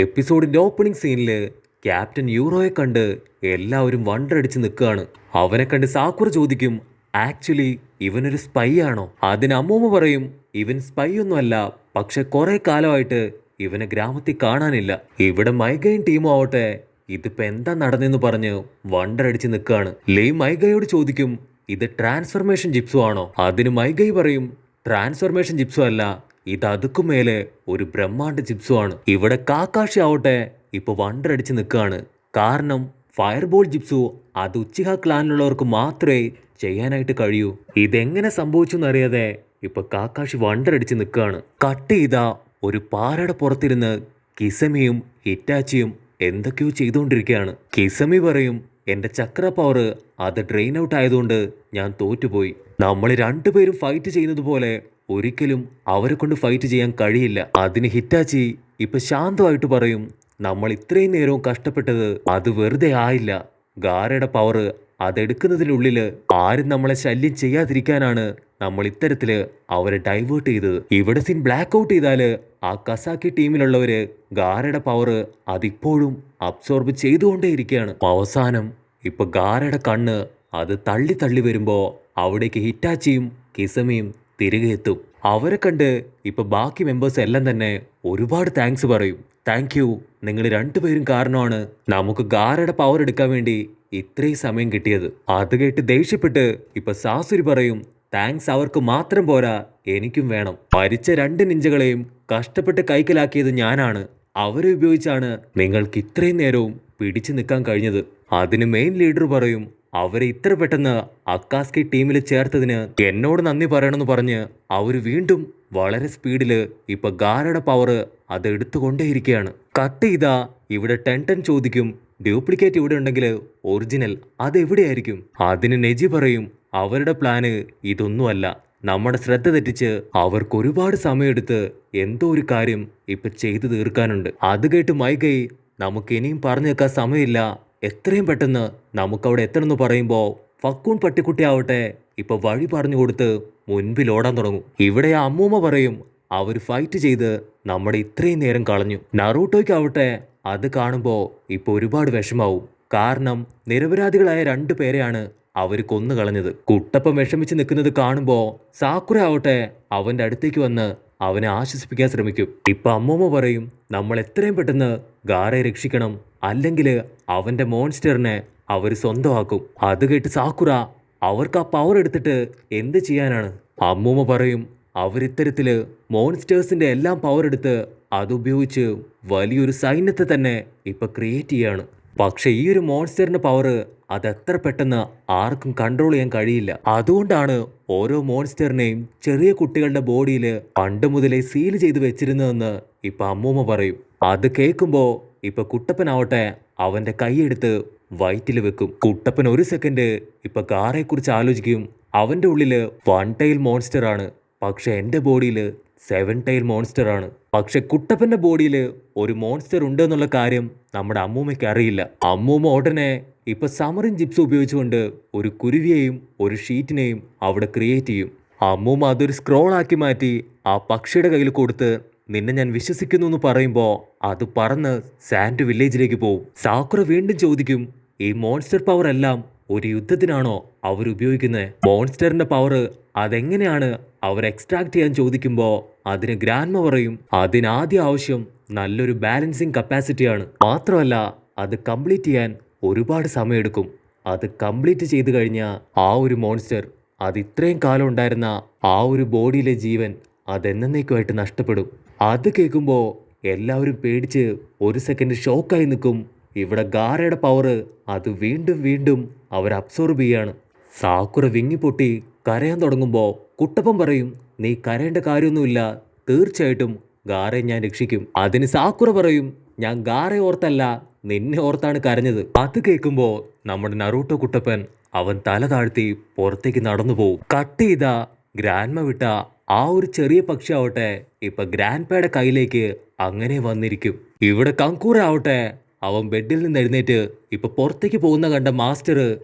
എപ്പിസോഡിന്റെ opening സീനില് captain യൂറോയെ കണ്ട് എല്ലാവരും വണ്ടടിച്ച് നിൽക്കുകയാണ്. അവനെ കണ്ട് സാക്കുറ ചോദിക്കും, ആക്ച്വലി ഇവനൊരു സ്പൈ ആണോ? അതിന് അമ്മൂമ്മ പറയും, ഇവൻ സ്പൈ ഒന്നുമല്ല, പക്ഷെ കുറെ കാലമായിട്ട് ഇവനെ ഗ്രാമത്തിൽ കാണാനില്ല. ഇവിടെ മൈഗയും ടീമും ആവട്ടെ ഇതിപ്പോ എന്താ നടന്നെന്ന് പറഞ്ഞ് വണ്ടടിച്ച് നിൽക്കുകയാണ്. ലേ മൈഗയോട് ചോദിക്കും, ഇത് ട്രാൻസ്ഫർമേഷൻ ജിപ്സു ആണോ? അതിന് മൈഗൈ പറയും, ട്രാൻസ്ഫർമേഷൻ ജിപ്സു അല്ല, ഇത് അതുക്കും മേലെ ഒരു ബ്രഹ്മാണ്ഡ ജിപ്സു ആണ്. ഇവിടെ കാക്കാഷി ആവട്ടെ ഇപ്പൊ വണ്ടടിച്ച് നിൽക്കുകയാണ്. കാരണം ഫയർബോൾ ജിപ്സു അത് ഉച്ചിഹ ക്ലാനിലുള്ളവർക്ക് മാത്രമേ ചെയ്യാനായിട്ട് കഴിയൂ. ഇതെങ്ങനെ സംഭവിച്ചു എന്നറിയാതെ ഇപ്പൊ കാക്കാഷി വണ്ടടിച്ച് നിൽക്കുകയാണ്. കട്ട് ചെയ്ത ഒരു പാറയുടെ പുറത്തിരുന്ന് കിസമിയും ഹിറ്റാച്ചിയും എന്തൊക്കെയോ ചെയ്തുകൊണ്ടിരിക്കുകയാണ്. കിസമി പറയും, എന്റെ ചക്ര പവർ അത് ഡ്രെയിൻ ഔട്ട് ആയതുകൊണ്ട് ഞാൻ തോറ്റുപോയി. നമ്മൾ രണ്ടുപേരും ഫൈറ്റ് ചെയ്യുന്നത് പോലെ ഒരിക്കലും അവരെ കൊണ്ട് ഫൈറ്റ് ചെയ്യാൻ കഴിയില്ല. അതിന് ഹിറ്റാച്ചി ഇപ്പൊ ശാന്തമായിട്ട് പറയും, നമ്മൾ ഇത്രയും നേരവും കഷ്ടപ്പെട്ടത് അത് വെറുതെ ആയില്ല. ഗാരയുടെ പവർ അതെടുക്കുന്നതിനുള്ളിൽ ആരും നമ്മളെ ശല്യം ചെയ്യാതിരിക്കാനാണ് നമ്മൾ ഇത്തരത്തില് അവരെ ഡൈവേർട്ട് ചെയ്തത്. ഇവിടെ സീൻ ബ്ലാക്ക് ഔട്ട് ചെയ്താല് ആ കസാക്കി ടീമിലുള്ളവര് ഗാരയുടെ പവർ അതിപ്പോഴും അബ്സോർബ് ചെയ്തുകൊണ്ടേയിരിക്കുകയാണ്. അവസാനം ഇപ്പൊ ഗാരയുടെ കണ്ണ് അത് തള്ളി തള്ളി വരുമ്പോ അവിടേക്ക് ഹിറ്റാച്ചിയും കിസമിയും തിരികെ എത്തും. അവരെ കണ്ട് ഇപ്പൊ ബാക്കി മെമ്പേഴ്സ് എല്ലാം തന്നെ ഒരുപാട് താങ്ക്സ് പറയും. താങ്ക് യു, നിങ്ങൾ രണ്ടുപേരും കാരണമാണ് നമുക്ക് ഗാരയുടെ പവർ എടുക്കാൻ വേണ്ടി ഇത്രയും സമയം കിട്ടിയത്. അത് കേട്ട് ദേഷ്യപ്പെട്ട് ഇപ്പൊ സാസുരി പറയും, താങ്ക്സ് അവർക്ക് മാത്രം പോരാ, എനിക്കും വേണം. മരിച്ച രണ്ട് നിഞ്ചകളെയും കഷ്ടപ്പെട്ട് കൈക്കലാക്കിയത് ഞാനാണ്. അവരെ ഉപയോഗിച്ചാണ് നിങ്ങൾക്ക് ഇത്രയും നേരവും പിടിച്ചു നിൽക്കാൻ കഴിഞ്ഞത്. അതിന് മെയിൻ ലീഡർ പറയും, അവരെ ഇത്ര പെട്ടെന്ന് അക്കാസ്കി ടീമിൽ ചേർത്തതിന് എന്നോട് നന്ദി പറയണമെന്ന് പറഞ്ഞ് അവര് വീണ്ടും വളരെ സ്പീഡില് ഇപ്പൊ ഗാരയുടെ പവർ അത് എടുത്തുകൊണ്ടേയിരിക്കുകയാണ്. കട്ട് ചെയ്താ ഇവിടെ ടെൻ ചോദിക്കും, ഡ്യൂപ്ലിക്കേറ്റ് ഇവിടെ ഉണ്ടെങ്കിൽ ഒറിജിനൽ അത് എവിടെയായിരിക്കും? അതിന് നെജി പറയും, അവരുടെ പ്ലാന് ഇതൊന്നുമല്ല, നമ്മുടെ ശ്രദ്ധ തെറ്റിച്ച് അവർക്ക് ഒരുപാട് സമയമെടുത്ത് എന്തോ ഒരു കാര്യം ഇപ്പൊ ചെയ്തു തീർക്കാനുണ്ട്. അത് കേട്ട് മൈഗൈ, നമുക്ക് ഇനിയും പറഞ്ഞു നിൽക്കാൻ സമയമില്ല, എത്രയും പെട്ടെന്ന് നമുക്കവിടെ എത്തണമെന്ന് പറയുമ്പോൾ ഫക്കൂൺ പട്ടിക്കുട്ടി ആവട്ടെ ഇപ്പൊ വഴി പറഞ്ഞു കൊടുത്ത് മുൻപിൽ ഓടാൻ തുടങ്ങും. ഇവിടെ ആ അമ്മൂമ്മ പറയും, അവർ ഫൈറ്റ് ചെയ്ത് നമ്മുടെ ഇത്രയും നേരം കളഞ്ഞു. നറൂട്ടോയ്ക്കാവട്ടെ അത് കാണുമ്പോൾ ഇപ്പൊ ഒരുപാട് വിഷമാവും. കാരണം നിരപരാധികളായ രണ്ടു പേരെയാണ് അവർ കൊന്നു കളഞ്ഞത്. കുട്ടപ്പം വിഷമിച്ച് നിൽക്കുന്നത് കാണുമ്പോൾ സാക്കുറ ആവട്ടെ അവന്റെ അടുത്തേക്ക് വന്ന് അവനെ ആശ്വസിപ്പിക്കാൻ ശ്രമിക്കും. ഇപ്പൊ അമ്മൂമ്മ പറയും, നമ്മൾ എത്രയും പെട്ടെന്ന് ഗാരയെ രക്ഷിക്കണം, അല്ലെങ്കിൽ അവന്റെ മോൺസ്റ്ററിനെ അവർ സ്വന്തമാക്കും. അത് കേട്ട് സാക്കുറ, അവർക്ക് ആ പവർ എടുത്തിട്ട് എന്ത് ചെയ്യാനാണ്? അമ്മൂമ്മ പറയും, അവരിത്തരത്തില് മോൺസ്റ്റേഴ്സിന്റെ എല്ലാം പവർ എടുത്ത് അതുപയോഗിച്ച് വലിയൊരു സൈന്യത്തെ തന്നെ ഇപ്പൊ ക്രിയേറ്റ് ചെയ്യാണ്. പക്ഷെ ഈ ഒരു മോൺസ്റ്ററിന്റെ പവർ അതെത്ര പെട്ടെന്ന് ആർക്കും കൺട്രോൾ ചെയ്യാൻ കഴിയില്ല. അതുകൊണ്ടാണ് ഓരോ മോൺസ്റ്ററിനെയും ചെറിയ കുട്ടികളുടെ ബോഡിയിൽ പണ്ട് മുതലേ സീൽ ചെയ്ത് വെച്ചിരുന്നതെന്ന് ഇപ്പൊ അമ്മൂമ്മ പറയും. അത് കേൾക്കുമ്പോ ഇപ്പൊ കുട്ടപ്പനാവട്ടെ അവന്റെ കൈയെടുത്ത് വയറ്റിൽ വെക്കും. കുട്ടപ്പൻ ഒരു സെക്കൻഡ് ഇപ്പൊ ഗാരയെ കുറിച്ച് ആലോചിക്കും. അവന്റെ ഉള്ളില് 1 ടൈൽ മോൺസ്റ്റർ ആണ്, പക്ഷെ എന്റെ ബോഡിയിൽ 7 ടൈൽ മോൺസ്റ്റർ ആണ്. പക്ഷെ കുട്ടപ്പന്റെ ബോഡിയിൽ ഒരു മോൺസ്റ്റർ ഉണ്ട് എന്നുള്ള കാര്യം നമ്മുടെ അമ്മൂമ്മയ്ക്ക് അറിയില്ല. അമ്മൂമ്മ ഉടനെ ഇപ്പൊ സമറിൻ ജിപ്സ് ഉപയോഗിച്ചുകൊണ്ട് ഒരു കുരുവിയെയും ഒരു ഷീറ്റിനെയും അവിടെ ക്രിയേറ്റ് ചെയ്യും. അമ്മൂമ്മ അതൊരു സ്ക്രോൾ ആക്കി മാറ്റി ആ പക്ഷിയുടെ കയ്യിൽ കൊടുത്ത്, നിന്നെ ഞാൻ വിശ്വസിക്കുന്നു എന്ന് പറയുമ്പോൾ അത് പറന്ന് സാൻഡ് വില്ലേജിലേക്ക് പോവും. സാക്കുറ വീണ്ടും ചോദിക്കും, ഈ മോൺസ്റ്റർ പവർ എല്ലാം ഒരു യുദ്ധത്തിനാണോ അവർ ഉപയോഗിക്കുന്നത്? മോൺസ്റ്ററിന്റെ പവർ അതെങ്ങനെയാണ് അവർ എക്സ്ട്രാക്ട് ചെയ്യാൻ ചോദിക്കുമ്പോൾ അതിന് ഗ്രാൻഡ്മ പറയും, അതിനാദ്യ ആവശ്യം നല്ലൊരു ബാലൻസിങ് കപ്പാസിറ്റിയാണ്. മാത്രമല്ല അത് കംപ്ലീറ്റ് ചെയ്യാൻ ഒരുപാട് സമയമെടുക്കും. അത് കംപ്ലീറ്റ് ചെയ്തു കഴിഞ്ഞാൽ ആ ഒരു മോൺസ്റ്റർ അത് ഇത്രയും കാലം ഉണ്ടായിരുന്ന ആ ഒരു ബോഡിയിലെ ജീവൻ അതെന്നേക്കുമായിട്ട് നഷ്ടപ്പെടും. അത് കേൾക്കുമ്പോൾ എല്ലാവരും പേടിച്ച് ഒരു സെക്കൻഡ് ഷോക്കായി നിൽക്കും. ഇവിടെ ഗാരയുടെ പവർ അത് വീണ്ടും വീണ്ടും അവർ അബ്സോർബ് ചെയ്യാണ്. സാക്കുറ വിങ്ങിപ്പൊട്ടി കരയാൻ തുടങ്ങുമ്പോൾ കുട്ടപ്പൻ പറയും, നീ കരയേണ്ട കാര്യമൊന്നുമില്ല, തീർച്ചയായിട്ടും ഗാരയെ ഞാൻ രക്ഷിക്കും. അതിന് സാക്കുറ പറയും, ഞാൻ ഗാരയെ ഓർത്തല്ല നിന്നെ ഓർത്താണ് കരഞ്ഞത്. അത് കേൾക്കുമ്പോൾ നമ്മുടെ നറൂട്ടോ കുട്ടപ്പൻ അവൻ തല താഴ്ത്തി പുറത്തേക്ക് നടന്നു പോകും. കട്ട് ചെയ്ത ഗ്രാൻഡ്മ വിട്ട ആ ഒരു ചെറിയ പക്ഷി ആവട്ടെ ഇപ്പൊ ഗ്രാൻഡ്പയുടെ കയ്യിലേക്ക് അങ്ങനെ വന്നിരിക്കും. ഇവിടെ കങ്കൂറ ആവട്ടെ അവൻ ബെഡിൽ നിന്ന് എഴുന്നേറ്റ് ഇപ്പൊ പുറത്തേക്ക് പോകുന്ന കണ്ട മാസ്റ്റർ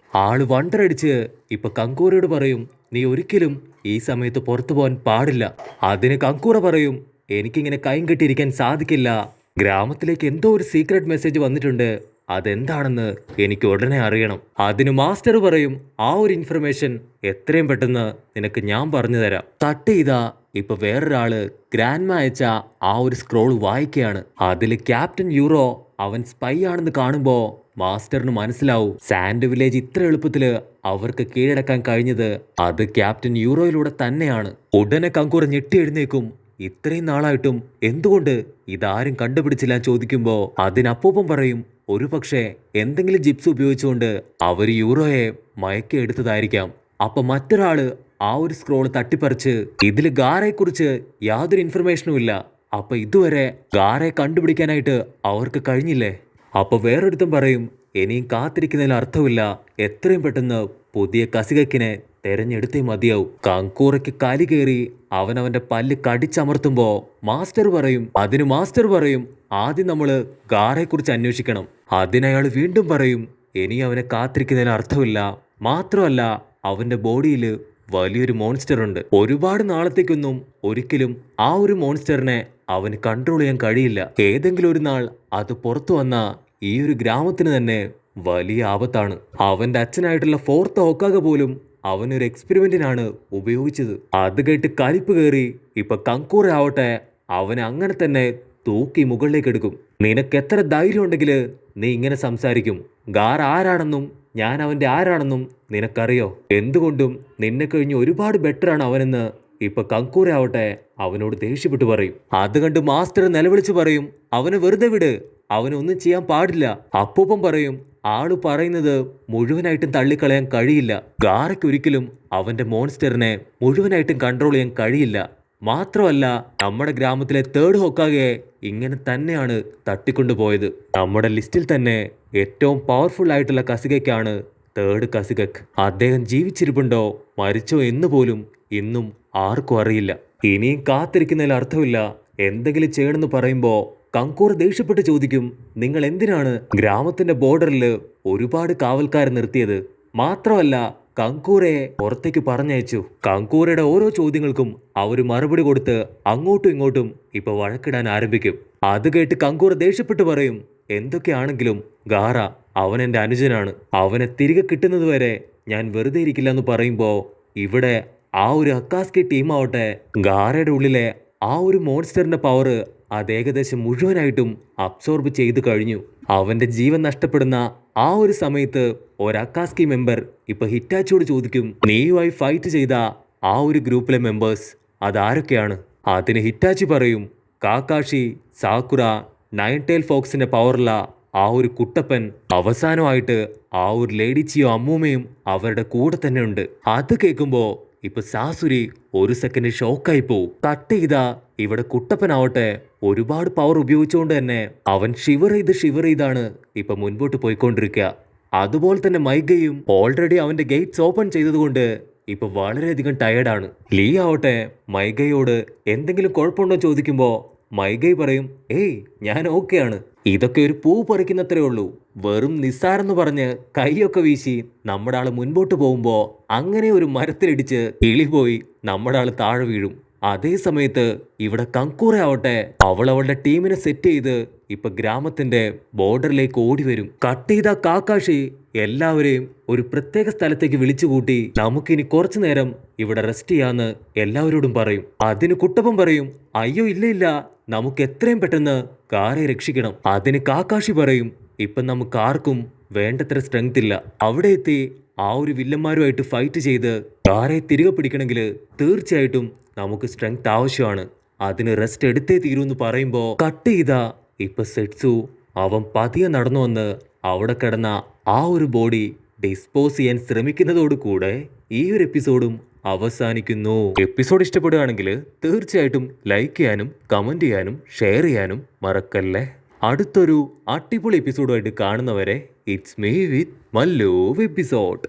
ആള് വണ്ടറടിച്ച് ഇപ്പൊ കങ്കൂറയോട് പറയും, നീ ഒരിക്കലും ഈ സമയത്ത് പുറത്തു പോകാൻ പാടില്ല. അതിന് കങ്കൂറ പറയും, എനിക്കിങ്ങനെ കൈയും കെട്ടിയിരിക്കാൻ സാധിക്കില്ല, ഗ്രാമത്തിലേക്ക് എന്തോ ഒരു സീക്രട്ട് മെസ്സേജ് വന്നിട്ടുണ്ട്. അതെന്താണെന്ന് എനിക്ക് ഉടനെ അറിയണം. അതിന് മാസ്റ്റർ പറയും, ആ ഒരു ഇൻഫർമേഷൻ എത്രയും പെട്ടെന്ന് നിനക്ക് ഞാൻ പറഞ്ഞു തരാം. കട്ട് ചെയ്താ ഇപ്പൊ വേറൊരാള് ഗ്രാൻഡ്മ അയച്ച ആ ഒരു സ്ക്രോൾ വായിക്കുകയാണ്. അതില് ക്യാപ്റ്റൻ യൂറോ അവൻ സ്പൈ ആണെന്ന് കാണുമ്പോ മാസ്റ്ററിന് മനസ്സിലാവും സാൻഡ് വില്ലേജ് ഇത്ര എളുപ്പത്തില് അവർക്ക് കീഴടക്കാൻ കഴിഞ്ഞത് അത് ക്യാപ്റ്റൻ യൂറോയിലൂടെ തന്നെയാണ്. ഉടനെ കങ്കൂർ ഞെട്ടി എഴുന്നേക്കും. ഇത്രയും നാളായിട്ടും എന്തുകൊണ്ട് ഇതാരും കണ്ടുപിടിച്ചില്ല ചോദിക്കുമ്പോ അതിനപ്പൂപ്പം പറയും, ഒരു പക്ഷേ എന്തെങ്കിലും ജിപ്സ് ഉപയോഗിച്ചുകൊണ്ട് അവർ യൂറോയെ മയക്കി എടുത്തതായിരിക്കാം. അപ്പൊ മറ്റൊരാള് ആ ഒരു സ്ക്രോൾ തട്ടിപ്പറിച്ച് ഇതില് ഗാറയെക്കുറിച്ച് യാതൊരു ഇൻഫർമേഷനും ഇല്ല. അപ്പൊ ഇതുവരെ ഗാറയെ കണ്ടുപിടിക്കാനായിട്ട് അവർക്ക് കഴിഞ്ഞില്ലേ? അപ്പൊ വേറൊരുത്തം പറയും, ഇനിയും കാത്തിരിക്കുന്നതിൽ അർത്ഥമില്ല, എത്രയും പെട്ടെന്ന് പുതിയ കസികക്കിനെ തെരഞ്ഞെടുത്തേ മതിയാവും. കങ്കൂറയ്ക്ക് കലി കയറി അവനവന്റെ പല്ല് കടിച്ചമർത്തുമ്പോ മാസ്റ്റർ പറയും ആദ്യം നമ്മള് ഗാറയെക്കുറിച്ച് അന്വേഷിക്കണം. അതിനയാൾ വീണ്ടും പറയും, ഇനി അവനെ കാത്തിരിക്കുന്നതിന് അർത്ഥമില്ല, മാത്രമല്ല അവന്റെ ബോഡിയിൽ വലിയൊരു മോൺസ്റ്റർ ഉണ്ട്. ഒരുപാട് നാളത്തേക്കൊന്നും ഒരിക്കലും ആ ഒരു മോൺസ്റ്ററിനെ അവന് കൺട്രോൾ ചെയ്യാൻ കഴിയില്ല. ഏതെങ്കിലും ഒരു നാൾ അത് പുറത്തു വന്ന ഈ ഒരു ഗ്രാമത്തിന് തന്നെ വലിയ ആപത്താണ്. അവന്റെ അച്ഛനായിട്ടുള്ള ഫോർത്ത് ഹോക്കാഗ പോലും അവനൊരു എക്സ്പെരിമെന്റിനാണ് ഉപയോഗിച്ചത്. അത് കേട്ട് കലിപ്പ് കയറി ഇപ്പൊ കങ്കൂറ ആവട്ടെ അവനെ അങ്ങനെ തന്നെ തൂക്കി മുകളിലേക്ക് എടുക്കും. നിനക്ക് എത്ര ധൈര്യം ഉണ്ടെങ്കിൽ നീ ഇങ്ങനെ സംസാരിക്കും? ഗാർ ആരാണെന്നും ഞാൻ അവന്റെ ആരാണെന്നും നിനക്കറിയോ? എന്തുകൊണ്ടും നിന്നെ കഴിഞ്ഞ് ഒരുപാട് ബെറ്ററാണ് അവനെന്ന് ഇപ്പൊ കങ്കൂറ ആവട്ടെ അവനോട് ദേഷ്യപ്പെട്ടു പറയും. അത് കണ്ട് മാസ്റ്റർ നിലവിളിച്ച് പറയും, അവനെ വെറുതെ വിട്, അവനൊന്നും ചെയ്യാൻ പാടില്ല. അപ്പൂപ്പൻ പറയും, ആള് പറയുന്നത് മുഴുവനായിട്ടും തള്ളിക്കളയാൻ കഴിയില്ല. ഗാറയ്ക്ക് ഒരിക്കലും അവന്റെ മോൺസ്റ്ററിനെ മുഴുവനായിട്ടും കൺട്രോൾ ചെയ്യാൻ കഴിയില്ല. മാത്രമല്ല നമ്മുടെ ഗ്രാമത്തിലെ തേർഡ് ഹൊക്കാഗെ ഇങ്ങനെ തന്നെയാണ് തട്ടിക്കൊണ്ടുപോയത്. നമ്മുടെ ലിസ്റ്റിൽ തന്നെ ഏറ്റവും പവർഫുൾ ആയിട്ടുള്ള കസികയ്ക്കാണ് തേർഡ് കസികക്ക്. അദ്ദേഹം ജീവിച്ചിരിപ്പുണ്ടോ മരിച്ചോ എന്ന് പോലും ഇന്നും ആർക്കും അറിയില്ല. ഇനിയും കാത്തിരിക്കുന്നതിൽ അർത്ഥമില്ല, എന്തെങ്കിലും ചെയ്യണമെന്ന് പറയുമ്പോ കങ്കൂർ ദേഷ്യപ്പെട്ട് ചോദിക്കും, നിങ്ങൾ എന്തിനാണ് ഗ്രാമത്തിന്റെ ബോർഡറിൽ ഒരുപാട് കാവൽക്കാരെ നിർത്തിയത്? മാത്രമല്ല കങ്കൂറയെ പുറത്തേക്ക് പറഞ്ഞയച്ചു. കങ്കൂറയുടെ ഓരോ ചോദ്യങ്ങൾക്കും അവർ മറുപടി കൊടുത്ത് അങ്ങോട്ടും ഇങ്ങോട്ടും ഇപ്പൊ വഴക്കിടാൻ ആരംഭിക്കും. അത് കേട്ട് കങ്കൂർ ദേഷ്യപ്പെട്ട് പറയും, എന്തൊക്കെയാണെങ്കിലും ഗാറ അവൻ എൻ്റെ അനുജനാണ്, അവനെ തിരികെ കിട്ടുന്നത് വരെ ഞാൻ വെറുതെ ഇരിക്കില്ല എന്ന് പറയുമ്പോ ഇവിടെ ആ ഒരു അക്കാസ്കി ടീമാവട്ടെ ഗാറയുടെ ഉള്ളിലെ ആ ഒരു മോൺസ്റ്ററിന്റെ പവർ അത് ഏകദേശം മുഴുവനായിട്ടും അബ്സോർബ് ചെയ്തു കഴിഞ്ഞു. അവന്റെ ജീവൻ നഷ്ടപ്പെടുന്ന ആ ഒരു സമയത്ത് ഒരക്കാസ്കി മെമ്പർ ഇപ്പൊ ഹിറ്റാച്ചിയോട് ചോദിക്കും, നീയുമായി ഫൈറ്റ് ചെയ്ത ആ ഒരു ഗ്രൂപ്പിലെ മെമ്പേഴ്സ് അതാരൊക്കെയാണ്? അതിന് ഹിറ്റാച്ചി പറയും, കാക്കാഷി, സാക്കുറ, നയൻ ടൈൽ ഫോക്സിന്റെ പവറുള്ള ആ ഒരു കുട്ടപ്പൻ, അവസാനമായിട്ട് ആ ഒരു ലേഡിച്ചിയോ അമ്മൂമ്മയും അവരുടെ കൂടെ തന്നെ ഉണ്ട്. അത് കേൾക്കുമ്പോ ഇപ്പൊ സാസുരി ഒരു സെക്കൻഡ് ഷോക്കായി പോവും. കട്ട് ചെയ്താ ഇവിടെ കുട്ടപ്പനാവട്ടെ ഒരുപാട് പവർ ഉപയോഗിച്ചുകൊണ്ട് തന്നെ അവൻ ഷിവർ ചെയ്താണ് ഇപ്പൊ മുൻപോട്ട് പോയിക്കൊണ്ടിരിക്കുക. അതുപോലെ തന്നെ മൈഗയും ഓൾറെഡി അവന്റെ ഗേറ്റ്സ് ഓപ്പൺ ചെയ്തതുകൊണ്ട് ഇപ്പൊ വളരെയധികം ടയേർഡാണ്. ലീ ആവട്ടെ മൈഗയോട് എന്തെങ്കിലും കുഴപ്പമുണ്ടോ ചോദിക്കുമ്പോ മൈഗൈ പറയും, ഏയ് ഞാൻ ഓക്കെയാണ്, ഇതൊക്കെ ഒരു പൂ പറിക്കുന്നത്രേ ഉള്ളൂ, വെറും നിസ്സാരെന്ന് പറഞ്ഞ് കൈയൊക്കെ വീശി നമ്മുടെ ആള് മുൻപോട്ട് പോകുമ്പോ അങ്ങനെ ഒരു മരത്തിലിടിച്ച് കിളി പോയി നമ്മുടെ ആള് താഴെ വീഴും. അതേ സമയത്ത് ഇവിടെ കങ്കൂറ ആവട്ടെ അവൾ അവളുടെ ടീമിനെ സെറ്റ് ചെയ്ത് ഇപ്പൊ ഗ്രാമത്തിന്റെ ബോർഡറിലേക്ക് ഓടി വരും. കട്ട് ചെയ്ത കാക്കാഷി എല്ലാവരെയും ഒരു പ്രത്യേക സ്ഥലത്തേക്ക് വിളിച്ചുകൂട്ടി നമുക്കിനി കുറച്ചു നേരം ഇവിടെ റെസ്റ്റ് ചെയ്യാന്ന് എല്ലാവരോടും പറയും. അതിന് കുട്ടപ്പൻ പറയും, അയ്യോ ഇല്ല, നമുക്ക് എത്രയും പെട്ടെന്ന് ഗാറയെ രക്ഷിക്കണം. അതിന് കാക്കാഷി പറയും, ഇപ്പം നമുക്ക് ആർക്കും വേണ്ടത്ര സ്ട്രെങ്ത് ഇല്ല, അവിടെ എത്തി ആ ഒരു വില്ലന്മാരുമായിട്ട് ഫൈറ്റ് ചെയ്ത് ഗാറയെ തിരികെ പിടിക്കണമെങ്കിൽ തീർച്ചയായിട്ടും നമുക്ക് സ്ട്രെങ്ത് ആവശ്യമാണ്, അതിന് റെസ്റ്റ് എടുത്തേ തീരൂന്ന് പറയുമ്പോ കട്ട് ചെയ്ത ഇപ്പൊ സെറ്റ്സു അവൻ പതിയെ നടന്നു വന്ന് അവിടെ കിടന്ന ആ ഒരു ബോഡി ഡിസ്പോസ് ചെയ്യാൻ ശ്രമിക്കുന്നതോടുകൂടെ ഈ ഒരു എപ്പിസോഡും അവസാനിക്കുന്നു. എപ്പിസോഡ് ഇഷ്ടപ്പെടുകയാണെങ്കിൽ തീർച്ചയായിട്ടും ലൈക്ക് ചെയ്യാനും കമന്റ് ചെയ്യാനും ഷെയർ ചെയ്യാനും മറക്കല്ലേ. അടുത്തൊരു അടിപൊളി എപ്പിസോഡുമായിട്ട് കാണുന്നവരെ it's me with Mallu episode.